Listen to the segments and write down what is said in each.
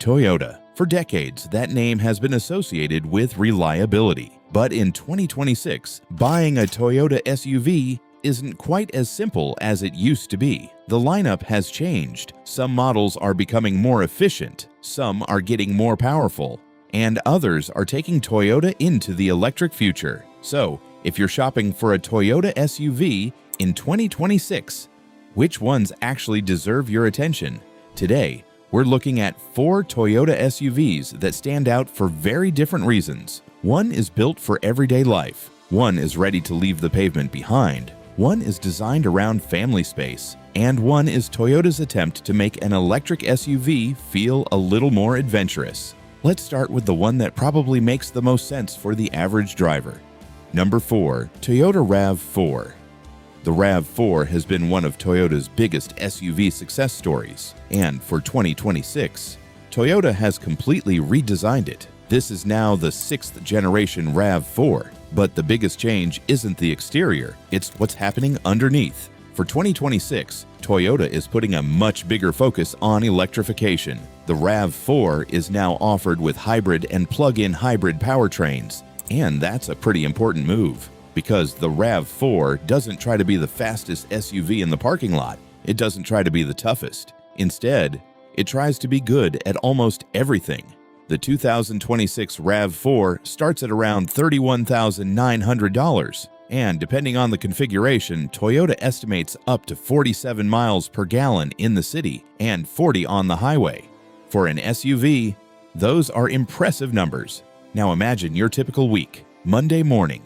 Toyota. For decades, that name has been associated with reliability. But in 2026, buying a Toyota SUV isn't quite as simple as it used to be. The lineup has changed. Some models are becoming more efficient, some are getting more powerful, and others are taking Toyota into the electric future. So, if you're shopping for a Toyota SUV in 2026, which ones actually deserve your attention? Today, we're looking at 4 Toyota SUVs that stand out for very different reasons. One is built for everyday life, one is ready to leave the pavement behind, one is designed around family space, and one is Toyota's attempt to make an electric SUV feel a little more adventurous. Let's start with the one that probably makes the most sense for the average driver. Number 4. Toyota RAV4. The RAV4 has been one of Toyota's biggest SUV success stories, and for 2026, Toyota has completely redesigned it. This is now the 6th generation RAV4, but the biggest change isn't the exterior, it's what's happening underneath. For 2026, Toyota is putting a much bigger focus on electrification. The RAV4 is now offered with hybrid and plug-in hybrid powertrains, and that's a pretty important move, because the RAV4 doesn't try to be the fastest SUV in the parking lot. It doesn't try to be the toughest. Instead, it tries to be good at almost everything. The 2026 RAV4 starts at around $31,900, and depending on the configuration, Toyota estimates up to 47 miles per gallon in the city and 40 on the highway. For an SUV, those are impressive numbers. Now imagine your typical week. Monday morning,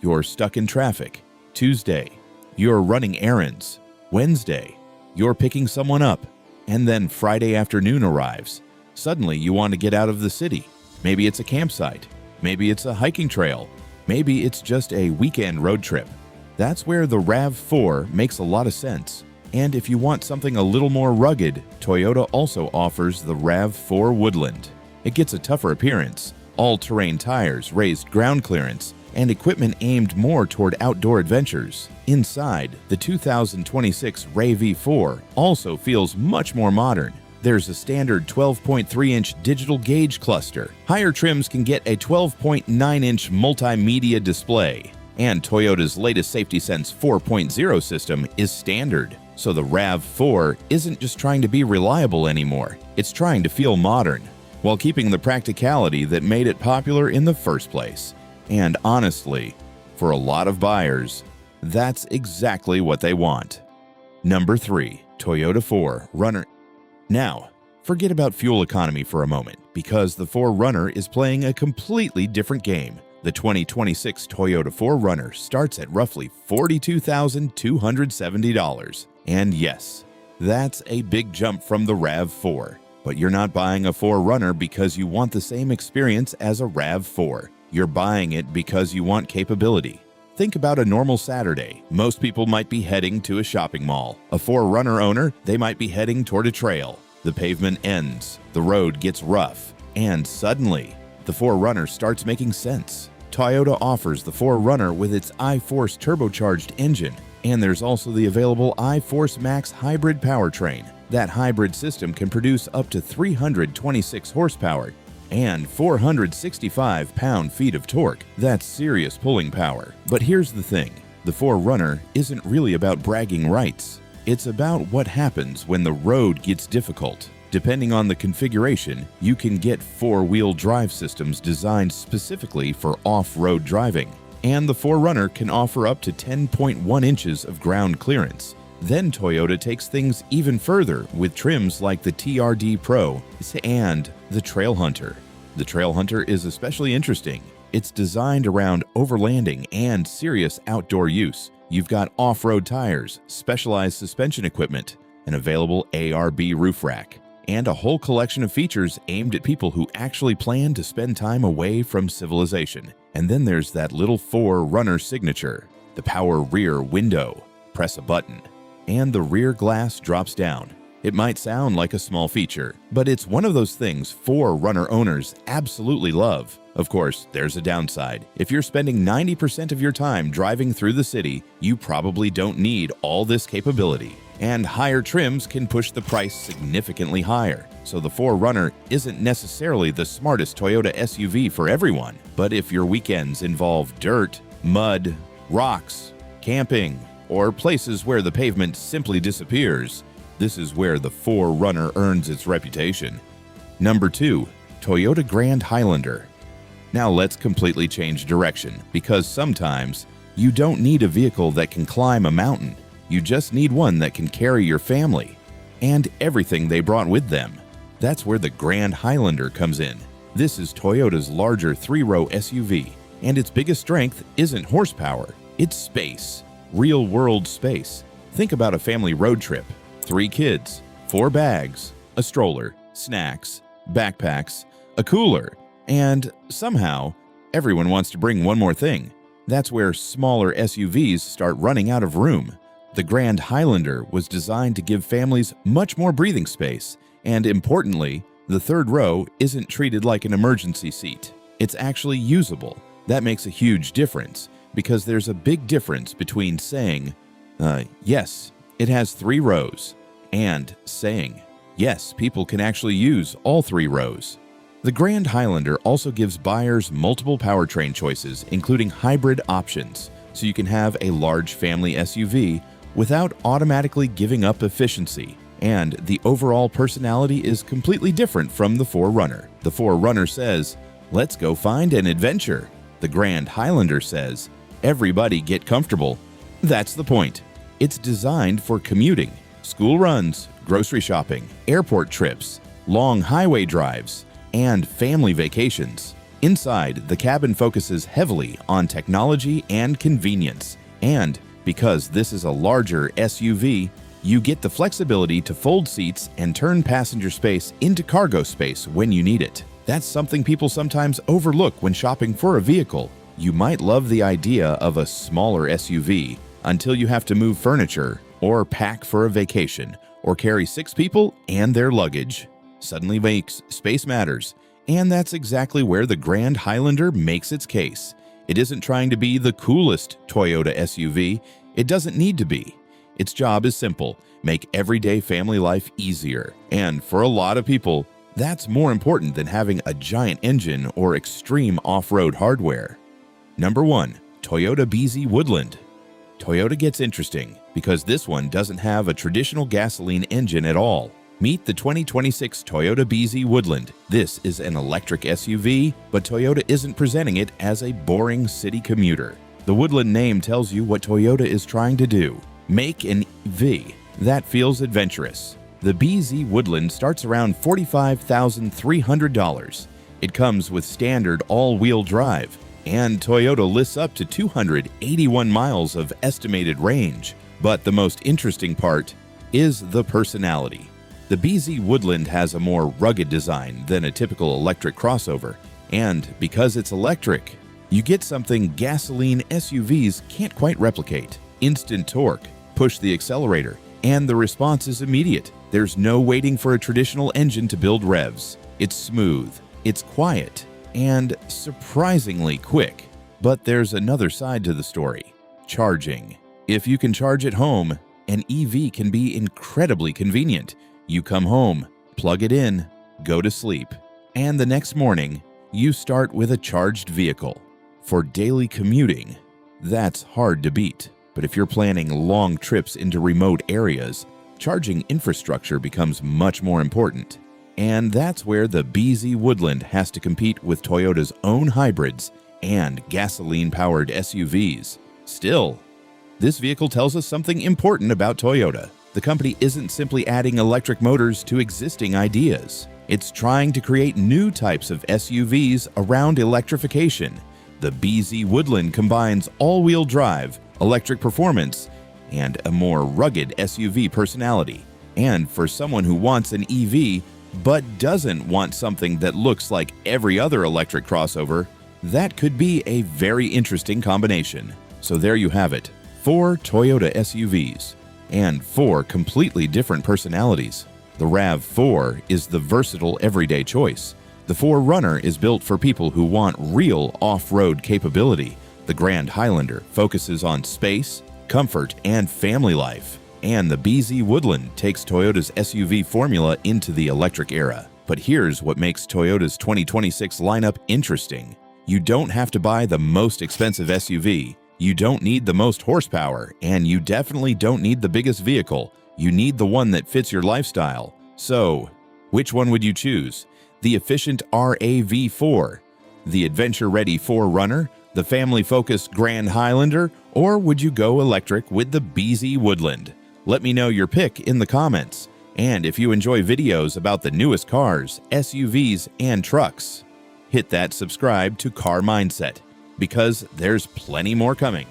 you're stuck in traffic. Tuesday, you're running errands. Wednesday, you're picking someone up. And then Friday afternoon arrives. Suddenly you want to get out of the city. Maybe it's a campsite. Maybe it's a hiking trail. Maybe it's just a weekend road trip. That's where the RAV4 makes a lot of sense. And if you want something a little more rugged, Toyota also offers the RAV4 Woodland. It gets a tougher appearance, all-terrain tires, raised ground clearance, and equipment aimed more toward outdoor adventures. Inside, the 2026 RAV4 also feels much more modern. There's a standard 12.3-inch digital gauge cluster. Higher trims can get a 12.9-inch multimedia display. And Toyota's latest Safety Sense 4.0 system is standard. So the RAV4 isn't just trying to be reliable anymore, it's trying to feel modern, while keeping the practicality that made it popular in the first place. And honestly, for a lot of buyers, that's exactly what they want. Number 3. Toyota 4Runner. Now, forget about fuel economy for a moment, because the 4Runner is playing a completely different game. The 2026 Toyota 4Runner starts at roughly $42,270. And yes, that's a big jump from the RAV4. But you're not buying a 4Runner because you want the same experience as a RAV4. You're buying it because you want capability. Think about a normal Saturday. Most people might be heading to a shopping mall. A 4Runner owner, they might be heading toward a trail. The pavement ends, the road gets rough, and suddenly, the 4Runner starts making sense. Toyota offers the 4Runner with its iForce turbocharged engine, and there's also the available iForce Max hybrid powertrain. That hybrid system can produce up to 326 horsepower and 465 pound-feet of torque. That's serious pulling power. But here's the thing, the 4Runner isn't really about bragging rights. It's about what happens when the road gets difficult. Depending on the configuration, you can get 4-wheel drive systems designed specifically for off-road driving. And the 4Runner can offer up to 10.1 inches of ground clearance. Then Toyota takes things even further with trims like the TRD Pro and the Trailhunter. The Trailhunter is especially interesting. It's designed around overlanding and serious outdoor use. You've got off-road tires, specialized suspension equipment, an available ARB roof rack, and a whole collection of features aimed at people who actually plan to spend time away from civilization. And then there's that little 4Runner signature, the power rear window. Press a button, and the rear glass drops down. It might sound like a small feature, but it's one of those things 4Runner owners absolutely love. Of course, there's a downside. If you're spending 90% of your time driving through the city, you probably don't need all this capability. And higher trims can push the price significantly higher. so the 4Runner isn't necessarily the smartest Toyota SUV for everyone. But if your weekends involve dirt, mud, rocks, camping, or places where the pavement simply disappears, this is where the 4Runner earns its reputation. Number 2. Toyota Grand Highlander. Now let's completely change direction, because sometimes you don't need a vehicle that can climb a mountain. You just need one that can carry your family and everything they brought with them. That's where the Grand Highlander comes in. This is Toyota's larger 3-row SUV, and its biggest strength isn't horsepower, it's space. Real-world space. Think about a family road trip. 3 kids, 4 bags, a stroller, snacks, backpacks, a cooler, and somehow everyone wants to bring one more thing. That's where smaller SUVs start running out of room. The Grand Highlander was designed to give families much more breathing space, and importantly, the 3rd row isn't treated like an emergency seat. It's actually usable. That makes a huge difference, because there's a big difference between saying, yes, it has 3 rows, and saying, yes, people can actually use all 3 rows. The Grand Highlander also gives buyers multiple powertrain choices, including hybrid options, so you can have a large family SUV without automatically giving up efficiency. And the overall personality is completely different from the 4Runner. The 4Runner says, let's go find an adventure. The Grand Highlander says, everybody get comfortable. That's the point. It's designed for commuting, school runs, grocery shopping, airport trips, long highway drives, and family vacations. Inside, the cabin focuses heavily on technology and convenience. And because this is a larger SUV, you get the flexibility to fold seats and turn passenger space into cargo space when you need it. That's something people sometimes overlook when shopping for a vehicle. You might love the idea of a smaller SUV until you have to move furniture, or pack for a vacation, or carry 6 people and their luggage. Suddenly makes space matters, and that's exactly where the Grand Highlander makes its case. It isn't trying to be the coolest Toyota SUV. It doesn't need to be. Its job is simple: make everyday family life easier. And for a lot of people, that's more important than having a giant engine or extreme off-road hardware. Number 1. Toyota BZ Woodland. Toyota gets interesting because this one doesn't have a traditional gasoline engine at all. Meet the 2026 Toyota BZ Woodland. This is an electric SUV, but Toyota isn't presenting it as a boring city commuter. The Woodland name tells you what Toyota is trying to do: make an EV that feels adventurous. The BZ Woodland starts around $45,300. It comes with standard all-wheel drive, and Toyota lists up to 281 miles of estimated range. But the most interesting part is the personality. The BZ Woodland has a more rugged design than a typical electric crossover, and because it's electric, you get something gasoline SUVs can't quite replicate: instant torque, push the accelerator, and the response is immediate. There's no waiting for a traditional engine to build revs. It's smooth, it's quiet, and surprisingly quick. But there's another side to the story: charging. If you can charge at home, an EV can be incredibly convenient. You come home, plug it in, go to sleep, and the next morning, you start with a charged vehicle. For daily commuting, that's hard to beat. But if you're planning long trips into remote areas, charging infrastructure becomes much more important. And that's where the BZ Woodland has to compete with Toyota's own hybrids and gasoline-powered SUVs. Still, this vehicle tells us something important about Toyota. The company isn't simply adding electric motors to existing ideas. It's trying to create new types of SUVs around electrification. The BZ Woodland combines all-wheel drive, electric performance, and a more rugged SUV personality. And for someone who wants an EV but doesn't want something that looks like every other electric crossover, that could be a very interesting combination. So there you have it, 4 Toyota SUVs and 4 completely different personalities. The RAV4 is the versatile everyday choice. The 4Runner is built for people who want real off-road capability. The Grand Highlander focuses on space, comfort, and family life. And the BZ Woodland takes Toyota's SUV formula into the electric era. But here's what makes Toyota's 2026 lineup interesting. You don't have to buy the most expensive SUV, you don't need the most horsepower, and you definitely don't need the biggest vehicle. You need the one that fits your lifestyle. So, which one would you choose? The efficient RAV4, the adventure-ready 4Runner, the family-focused Grand Highlander, or would you go electric with the BZ Woodland? Let me know your pick in the comments. And if you enjoy videos about the newest cars, SUVs, and trucks, hit that subscribe to Car Mindset, because there's plenty more coming.